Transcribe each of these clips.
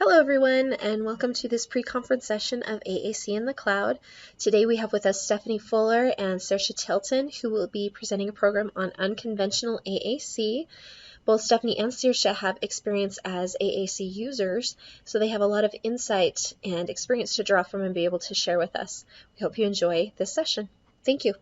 Hello everyone, and welcome to this pre-conference session of AAC in the Cloud. Today we have with us Stephanie Fuller and Saoirse Tilton, who will be presenting a program on Unconventional AAC. Both Stephanie and Saoirse have experience as AAC users, so they have a lot of insight and experience to draw from and be able to share with us. We hope you enjoy this session. Thank you.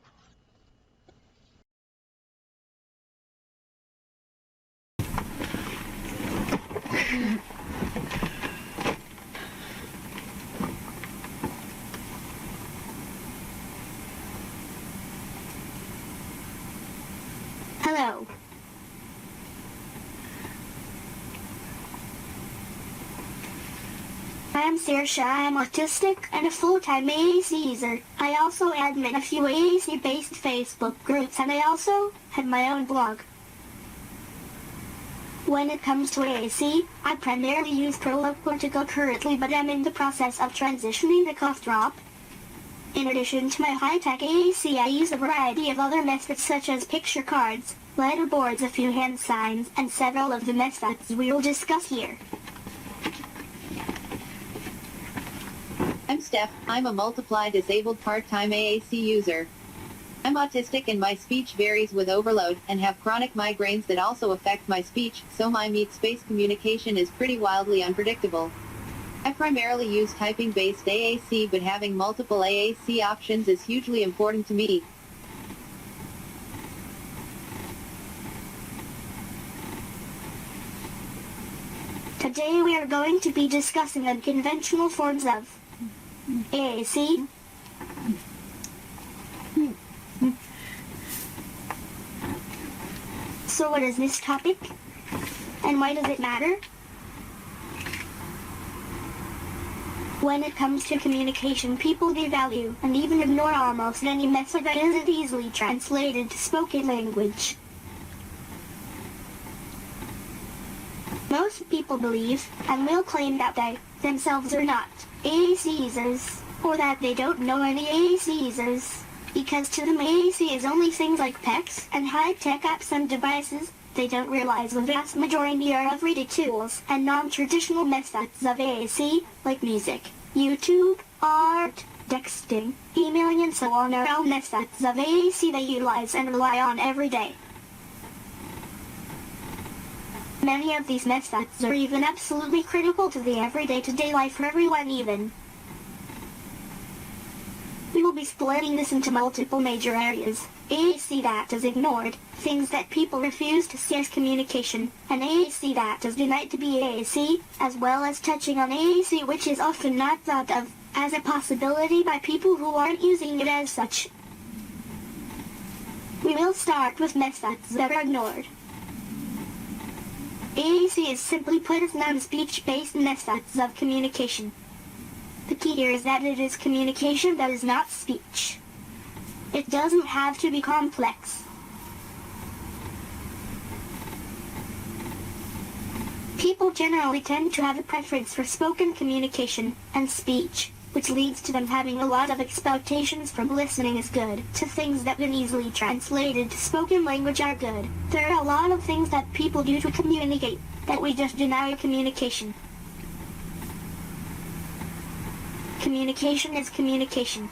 Hello. I am Saoirse. I am autistic and a full-time AAC user. I also admin a few AAC-based Facebook groups, and I also have my own blog. When it comes to AAC, I primarily use Prologue Portugal currently, but I'm in the process of transitioning to Cough Drop. In addition to my high-tech AAC, I use a variety of other methods such as picture cards, letterboards, a few hand signs, and several of the methods we will discuss here. I'm Steph. I'm a multiply disabled part-time AAC user. I'm autistic and my speech varies with overload, and have chronic migraines that also affect my speech, so my meet-space communication is pretty wildly unpredictable. I primarily use typing-based AAC, but having multiple AAC options is hugely important to me. Today we are going to be discussing unconventional forms of AAC. So what is this topic? And why does it matter? When it comes to communication, people devalue and even ignore almost any method that isn't easily translated to spoken language. Most people believe, and will claim, that they themselves are not AAC users, or that they don't know any AAC users, because to them AAC is only things like PECs and high-tech apps and devices. They don't realize the vast majority are everyday tools and non-traditional methods of AAC, like music, YouTube, art, texting, emailing, and so on, are all methods of AAC they utilize and rely on every day. Many of these methods are even absolutely critical to the everyday-to-day life for everyone even. We will be splitting this into multiple major areas: AAC that is ignored, things that people refuse to see as communication, and AAC that is denied to be AAC, as well as touching on AAC which is often not thought of as a possibility by people who aren't using it as such. We will start with methods that are ignored. AAC is simply put as non-speech-based methods of communication. The key here is that it is communication that is not speech. It doesn't have to be complex. People generally tend to have a preference for spoken communication and speech, which leads to them having a lot of expectations from listening is good to things that when easily translated to spoken language are good. There are a lot of things that people do to communicate that we just deny communication. Communication is communication.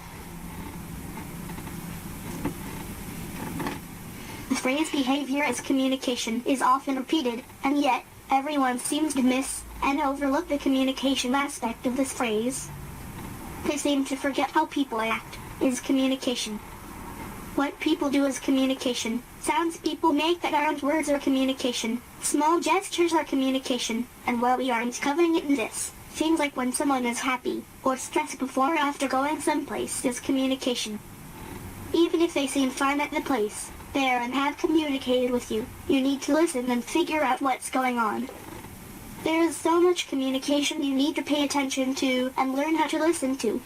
The phrase behavior is communication is often repeated, and yet everyone seems to miss and overlook the communication aspect of this phrase. They seem to forget how people act is communication. What people do is communication. Sounds people make that aren't words are communication. Small gestures are communication, and while we aren't covering it in this, things like when someone is happy or stressed before or after going someplace is communication. Even if they seem fine at the place there and have communicated with you, you need to listen and figure out what's going on. There is so much communication you need to pay attention to and learn how to listen to.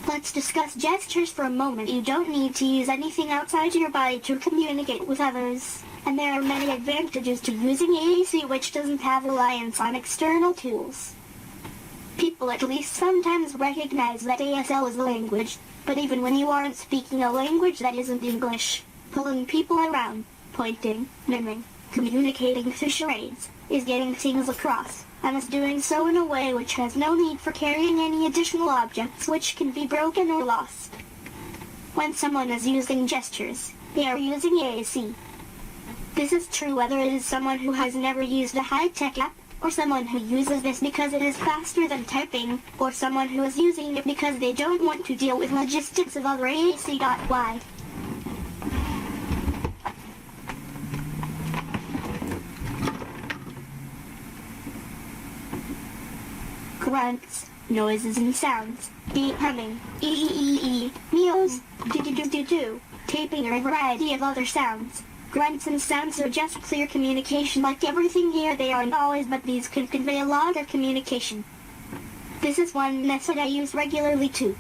Let's discuss gestures for a moment. You don't need to use anything outside your body to communicate with others, and there are many advantages to using AAC which doesn't have reliance on external tools. People at least sometimes recognize that ASL is a language, but even when you aren't speaking a language that isn't English, pulling people around, pointing, miming, communicating through charades is getting things across, and is doing so in a way which has no need for carrying any additional objects which can be broken or lost. When someone is using gestures, they are using AAC. This is true whether it is someone who has never used a high-tech app, or someone who uses this because it is faster than typing, or someone who is using it because they don't want to deal with logistics of other AAC.Y. Grunts, noises and sounds, beat humming, ee, meows, do, taping, or a variety of other sounds. Grunts and sounds are just clear communication like everything here. They aren't always, but these can convey a lot of communication. This is one method I use regularly too.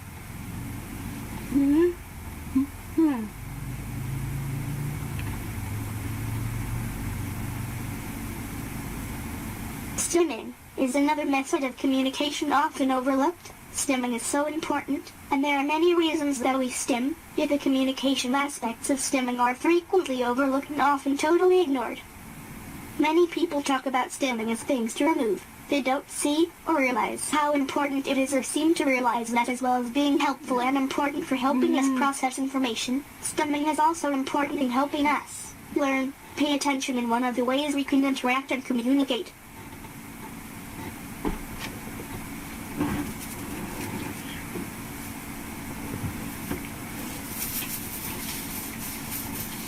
Stimming is another method of communication often overlooked. Stimming is so important, and there are many reasons that we stim, yet the communication aspects of stimming are frequently overlooked and often totally ignored. Many people talk about stimming as things to remove. They don't see or realize how important it is, or seem to realize that as well as being helpful and important for helping us process information, stimming is also important in helping us learn, pay attention in one of the ways we can interact and communicate.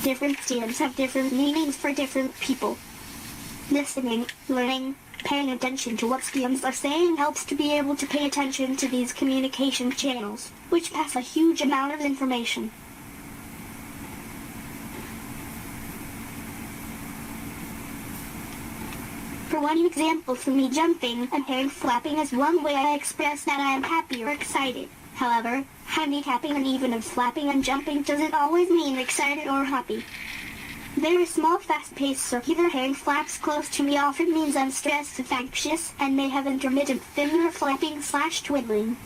Different stems have different meanings for different people. Listening, learning, paying attention to what stems are saying helps to be able to pay attention to these communication channels, which pass a huge amount of information. For one example, for me, jumping and hand flapping is one way I express that I am happy or excited. However, handicapping and even flapping and jumping doesn't always mean excited or happy. Very small, fast-paced circular hand flaps close to me often means I'm stressed and anxious, and may have intermittent finger flapping/twiddling.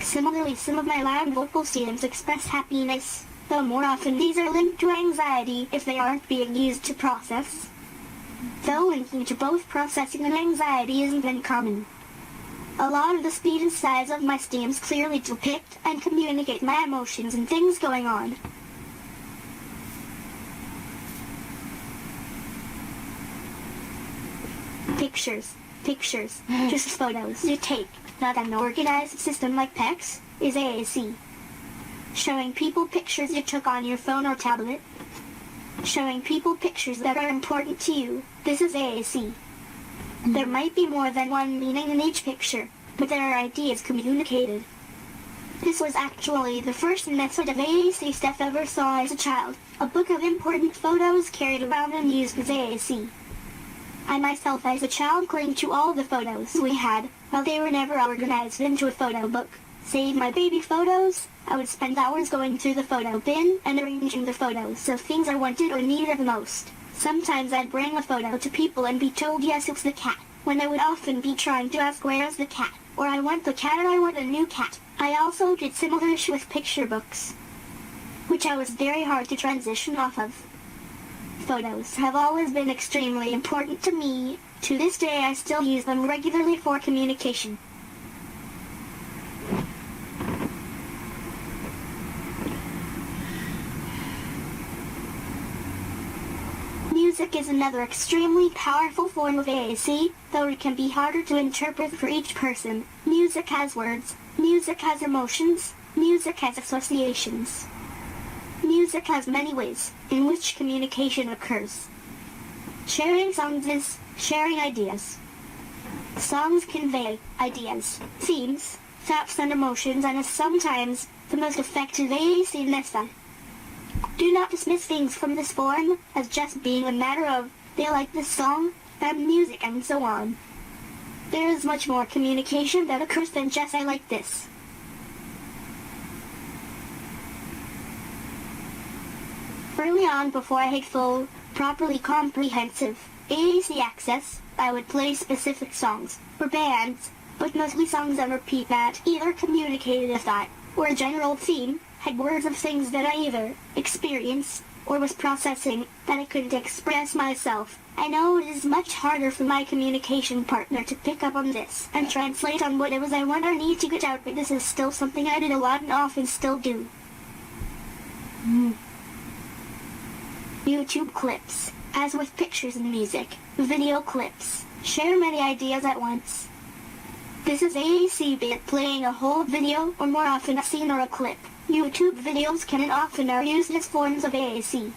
Similarly, some of my loud vocal stems express happiness, though more often these are linked to anxiety if they aren't being used to process. Though linking to both processing and anxiety isn't uncommon. A lot of the speed and size of my stems clearly depict and communicate my emotions and things going on. Pictures, just photos you take, not an organized system like PEX, is AAC. Showing people pictures you took on your phone or tablet. Showing people pictures that are important to you, this is AAC. There might be more than one meaning in each picture, but there are ideas communicated. This was actually the first method of AAC Steph ever saw as a child. A book of important photos carried around and used as AAC. I myself as a child clinged to all the photos we had, while they were never organized into a photo book. Save my baby photos, I would spend hours going through the photo bin and arranging the photos of things I wanted or needed most. Sometimes I'd bring a photo to people and be told yes, it's the cat, when I would often be trying to ask where's the cat, or I want the cat or I want a new cat. I also did similar-ish with picture books, which I was very hard to transition off of. Photos have always been extremely important to me. To this day I still use them regularly for communication. Music is another extremely powerful form of AAC, though it can be harder to interpret for each person. Music has words, music has emotions, music has associations. Music has many ways in which communication occurs. Sharing songs is sharing ideas. Songs convey ideas, themes, thoughts and emotions, and is sometimes the most effective AAC method. Do not dismiss things from this form as just being a matter of, they like this song, and music and so on. There is much more communication that occurs than just I like this. Early on, before I had full, properly comprehensive AAC access, I would play specific songs for bands, but mostly songs on repeat that either communicated a thought or a general theme, had words of things that I either experienced, or was processing, that I couldn't express myself. I know it is much harder for my communication partner to pick up on this and translate on what it was I want or need to get out, but this is still something I did a lot and often still do. YouTube clips. As with pictures and music, video clips share many ideas at once. This is AAC, be it playing a whole video or more often a scene or a clip. YouTube videos can and often are used as forms of AAC.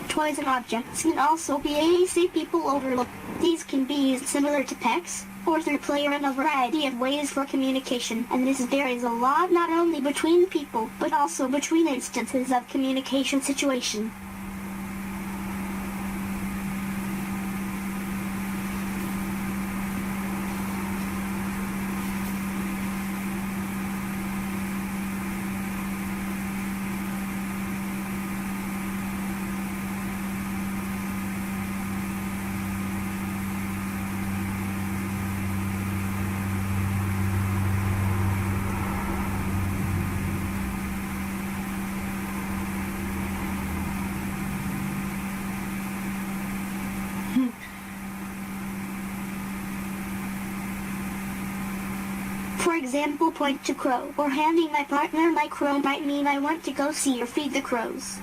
Toys and objects can also be AAC people overlook. These can be used similar to text or through player in a variety of ways for communication, and this varies a lot not only between people, but also between instances of communication situation. For example, point to crow, or handing my partner my crow might mean I want to go see or feed the crows.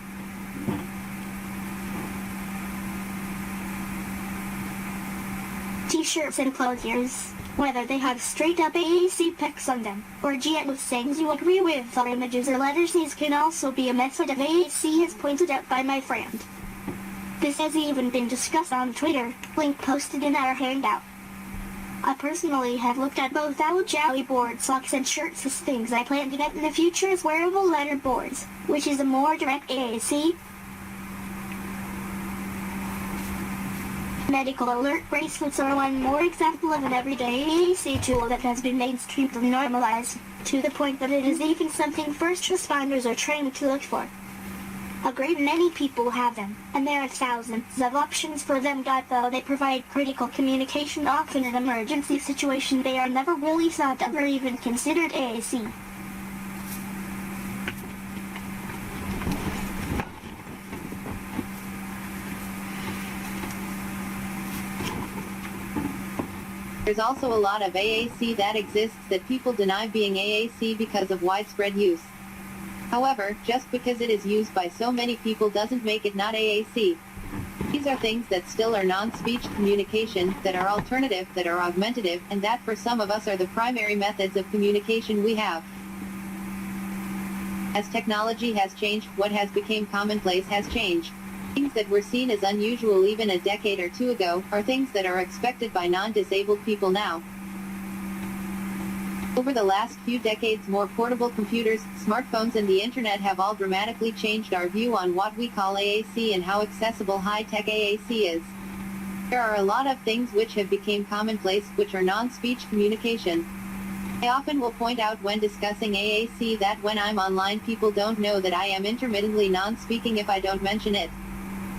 T-shirts and clothiers, whether they have straight up AAC pics on them, or GM with sayings you agree with or images or letters, these can also be a method of AAC as pointed out by my friend. This has even been discussed on Twitter, link posted in our handout. I personally have looked at both owl jelly board socks and shirts as things I plan to get in the future as wearable letterboards, which is a more direct AAC. Medical alert bracelets are one more example of an everyday AAC tool that has been mainstreamed and normalized, to the point that it is even something first responders are trained to look for. A great many people have them, and there are thousands of options for them. Though they provide critical communication, often in emergency situations, they are never really thought of or even considered AAC. There's also a lot of AAC that exists that people deny being AAC because of widespread use. However, just because it is used by so many people doesn't make it not AAC. These are things that still are non-speech communication, that are alternative, that are augmentative, and that for some of us are the primary methods of communication we have. As technology has changed, what has become commonplace has changed. Things that were seen as unusual even a decade or two ago are things that are expected by non-disabled people now. Over the last few decades, more portable computers, smartphones and the internet have all dramatically changed our view on what we call AAC and how accessible high-tech AAC is. There are a lot of things which have become commonplace, which are non-speech communication. I often will point out when discussing AAC that when I'm online, people don't know that I am intermittently non-speaking if I don't mention it.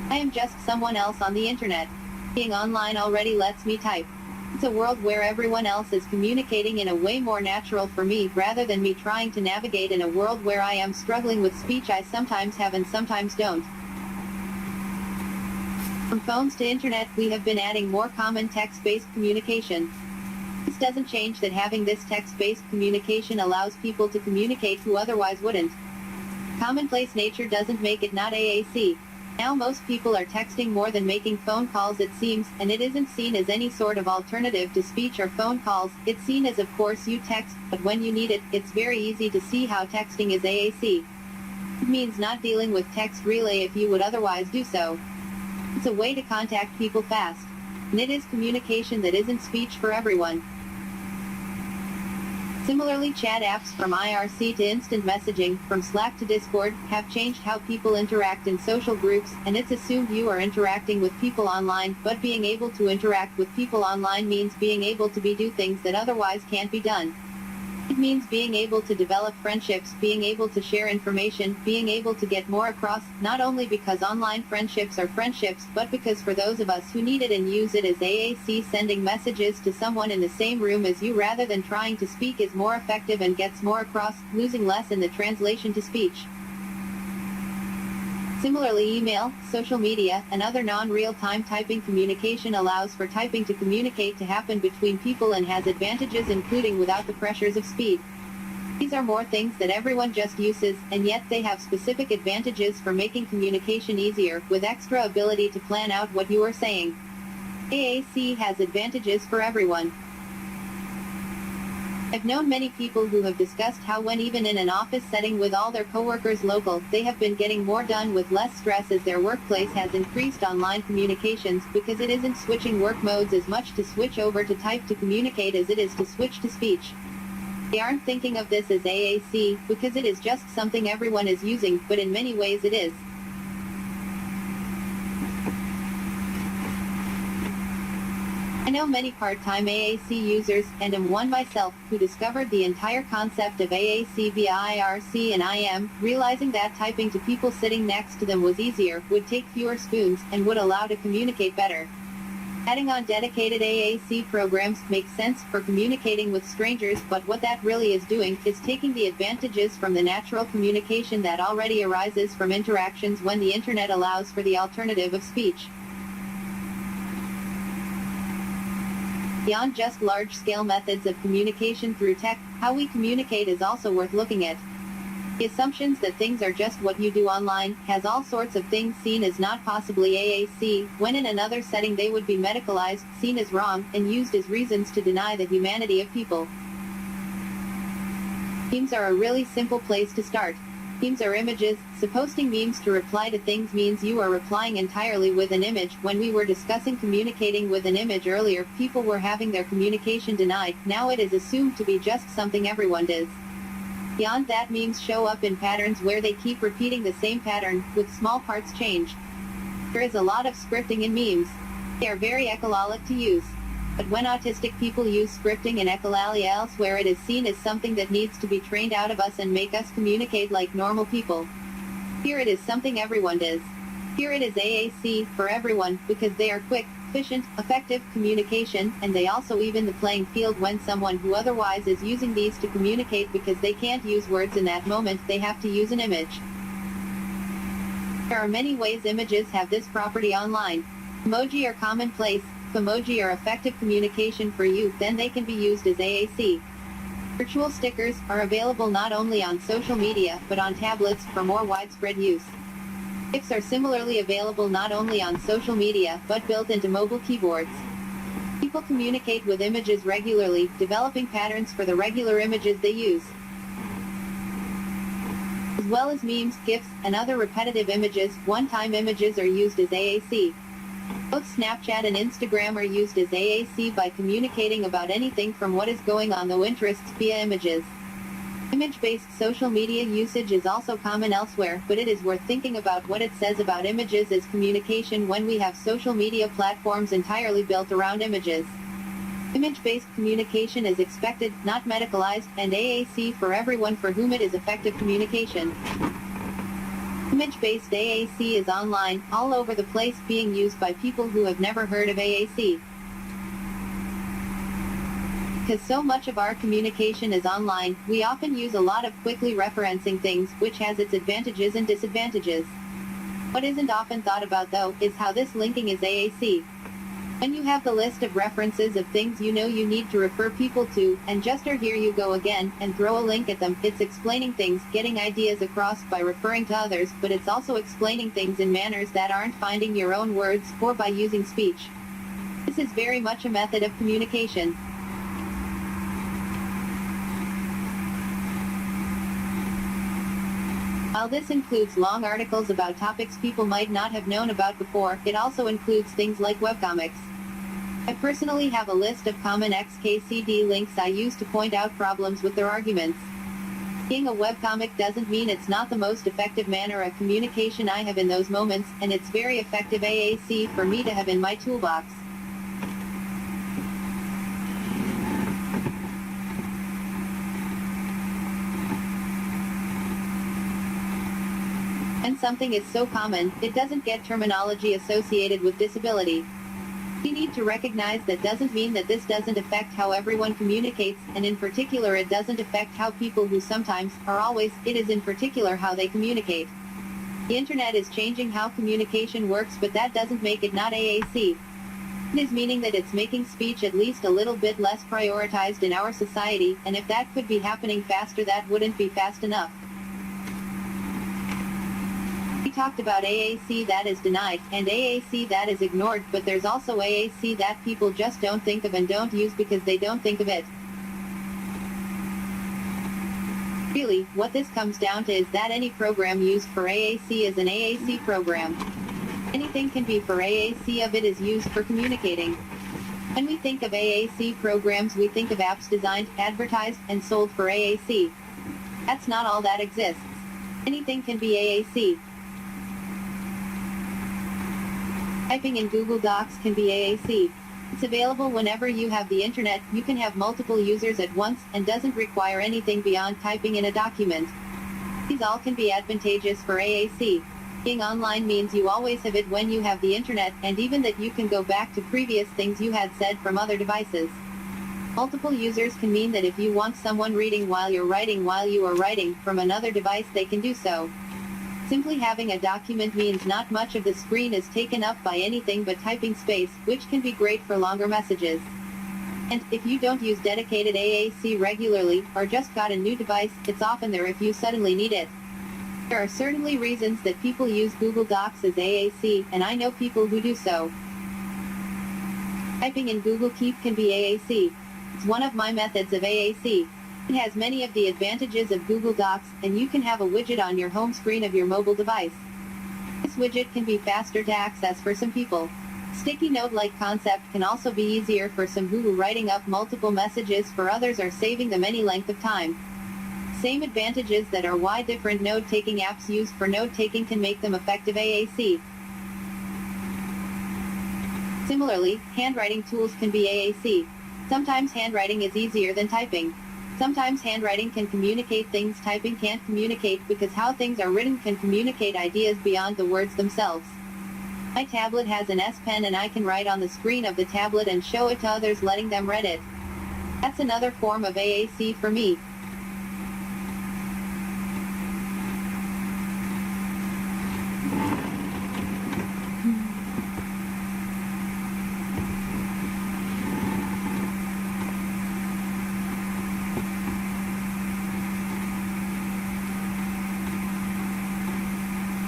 I am just someone else on the internet. Being online already lets me type. It's a world where everyone else is communicating in a way more natural for me, rather than me trying to navigate in a world where I am struggling with speech I sometimes have and sometimes don't. From phones to internet, we have been adding more common text-based communication. This doesn't change that having this text-based communication allows people to communicate who otherwise wouldn't. Commonplace nature doesn't make it not AAC. Now most people are texting more than making phone calls, it seems, and it isn't seen as any sort of alternative to speech or phone calls. It's seen as, of course, you text, but when you need it, it's very easy to see how texting is AAC. It means not dealing with text relay if you would otherwise do so. It's a way to contact people fast. And it is communication that isn't speech for everyone. Similarly, chat apps from IRC to instant messaging, from Slack to Discord, have changed how people interact in social groups, and it's assumed you are interacting with people online, but being able to interact with people online means being able to do things that otherwise can't be done. It means being able to develop friendships, being able to share information, being able to get more across, not only because online friendships are friendships, but because for those of us who need it and use it as AAC, sending messages to someone in the same room as you rather than trying to speak is more effective and gets more across, losing less in the translation to speech. Similarly, email, social media, and other non-real-time typing communication allows for typing to communicate to happen between people and has advantages including without the pressures of speed. These are more things that everyone just uses, and yet they have specific advantages for making communication easier, with extra ability to plan out what you are saying. AAC has advantages for everyone. I've known many people who have discussed how when even in an office setting with all their coworkers local, they have been getting more done with less stress as their workplace has increased online communications, because it isn't switching work modes as much to switch over to type to communicate as it is to switch to speech. They aren't thinking of this as AAC, because it is just something everyone is using, but in many ways it is. I know many part-time AAC users, and am one myself, who discovered the entire concept of AAC via IRC and IM, realizing that typing to people sitting next to them was easier, would take fewer spoons, and would allow to communicate better. Adding on dedicated AAC programs makes sense for communicating with strangers, but what that really is doing is taking the advantages from the natural communication that already arises from interactions when the internet allows for the alternative of speech. Beyond just large-scale methods of communication through tech, how we communicate is also worth looking at. The assumptions that things are just what you do online has all sorts of things seen as not possibly AAC, when in another setting they would be medicalized, seen as wrong, and used as reasons to deny the humanity of people. Memes are a really simple place to start. Memes are images, so posting memes to reply to things means you are replying entirely with an image. When we were discussing communicating with an image earlier, people were having their communication denied. Now it is assumed to be just something everyone does. Beyond that, memes show up in patterns where they keep repeating the same pattern, with small parts changed. There is a lot of scripting in memes. They are very echolalic to use. But when autistic people use scripting and echolalia elsewhere, it is seen as something that needs to be trained out of us and make us communicate like normal people. Here it is something everyone does. Here it is AAC, for everyone, because they are quick, efficient, effective communication, and they also even the playing field when someone who otherwise is using these to communicate because they can't use words in that moment, they have to use an image. There are many ways images have this property online. Emoji are commonplace. If emoji are effective communication for you, then they can be used as AAC. Virtual stickers are available not only on social media, but on tablets for more widespread use. GIFs are similarly available not only on social media, but built into mobile keyboards. People communicate with images regularly, developing patterns for the regular images they use. As well as memes, GIFs, and other repetitive images, one-time images are used as AAC. Both Snapchat and Instagram are used as AAC by communicating about anything from what is going on to interests via images. Image-based social media usage is also common elsewhere, but it is worth thinking about what it says about images as communication when we have social media platforms entirely built around images. Image-based communication is expected, not medicalized, and AAC for everyone for whom it is effective communication. Image-based AAC is online, all over the place, being used by people who have never heard of AAC. Because so much of our communication is online, we often use a lot of quickly referencing things, which has its advantages and disadvantages. What isn't often thought about though, is how this linking is AAC. When you have the list of references of things you know you need to refer people to, and just or here you go again, and throw a link at them, it's explaining things, getting ideas across by referring to others, but it's also explaining things in manners that aren't finding your own words, or by using speech. This is very much a method of communication. While this includes long articles about topics people might not have known about before, it also includes things like webcomics. I personally have a list of common XKCD links I use to point out problems with their arguments. Being a webcomic doesn't mean it's not the most effective manner of communication I have in those moments, and it's very effective AAC for me to have in my toolbox. something is so common, it doesn't get terminology associated with disability. You need to recognize that doesn't mean that this doesn't affect how everyone communicates, and in particular it doesn't affect how people who sometimes, are always, it is in particular how they communicate. The internet is changing how communication works, but that doesn't make it not AAC. It is meaning that it's making speech at least a little bit less prioritized in our society, and if that could be happening faster, that wouldn't be fast enough. We talked about AAC that is denied, and AAC that is ignored, but there's also AAC that people just don't think of and don't use because they don't think of it. Really, what this comes down to is that any program used for AAC is an AAC program. Anything can be for AAC of it is used for communicating. When we think of AAC programs, we think of apps designed, advertised, and sold for AAC. That's not all that exists. Anything can be AAC. Typing in Google Docs can be AAC. It's available whenever you have the internet, you can have multiple users at once, and doesn't require anything beyond typing in a document. These all can be advantageous for AAC. Being online means you always have it when you have the internet, and even that you can go back to previous things you had said from other devices. Multiple users can mean that if you want someone reading while you are writing from another device, they can do so. Simply having a document means not much of the screen is taken up by anything but typing space, which can be great for longer messages. And, if you don't use dedicated AAC regularly, or just got a new device, it's often there if you suddenly need it. There are certainly reasons that people use Google Docs as AAC, and I know people who do so. Typing in Google Keep can be AAC. It's one of my methods of AAC. It has many of the advantages of Google Docs, and you can have a widget on your home screen of your mobile device. This widget can be faster to access for some people. Sticky note-like concept can also be easier for some who writing up multiple messages, for others are saving them any length of time. Same advantages that are why different note-taking apps used for note-taking can make them effective AAC. Similarly, handwriting tools can be AAC. Sometimes handwriting is easier than typing. Sometimes handwriting can communicate things typing can't communicate, because how things are written can communicate ideas beyond the words themselves. My tablet has an S Pen, and I can write on the screen of the tablet and show it to others, letting them read it. That's another form of AAC for me.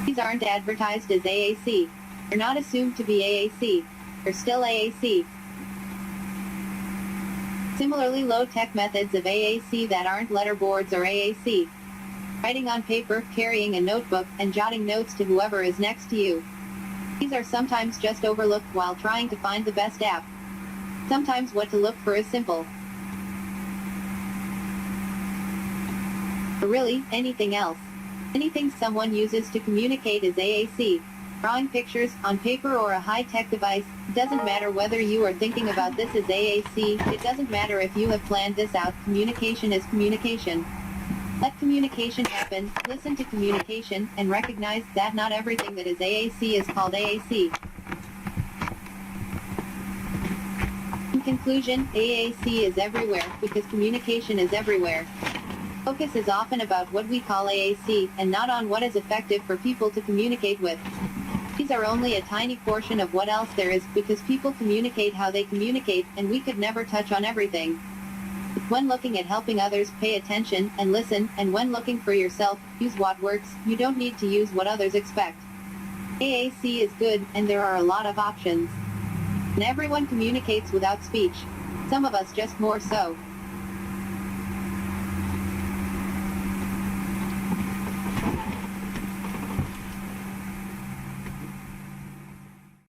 These aren't advertised as AAC. They're not assumed to be AAC. They're still AAC. Similarly, low-tech methods of AAC that aren't letterboards or AAC. Writing on paper, carrying a notebook, and jotting notes to whoever is next to you. These are sometimes just overlooked while trying to find the best app. Sometimes what to look for is simple. Or really, anything else. Anything someone uses to communicate is AAC. Drawing pictures, on paper or a high-tech device, it doesn't matter whether you are thinking about this as AAC, it doesn't matter if you have planned this out, communication is communication. Let communication happen, listen to communication, and recognize that not everything that is AAC is called AAC. In conclusion, AAC is everywhere, because communication is everywhere. Focus is often about what we call AAC, and not on what is effective for people to communicate with. These are only a tiny portion of what else there is, because people communicate how they communicate, and we could never touch on everything. When looking at helping others, pay attention, and listen, and when looking for yourself, use what works, you don't need to use what others expect. AAC is good, and there are a lot of options. And everyone communicates without speech. Some of us just more so.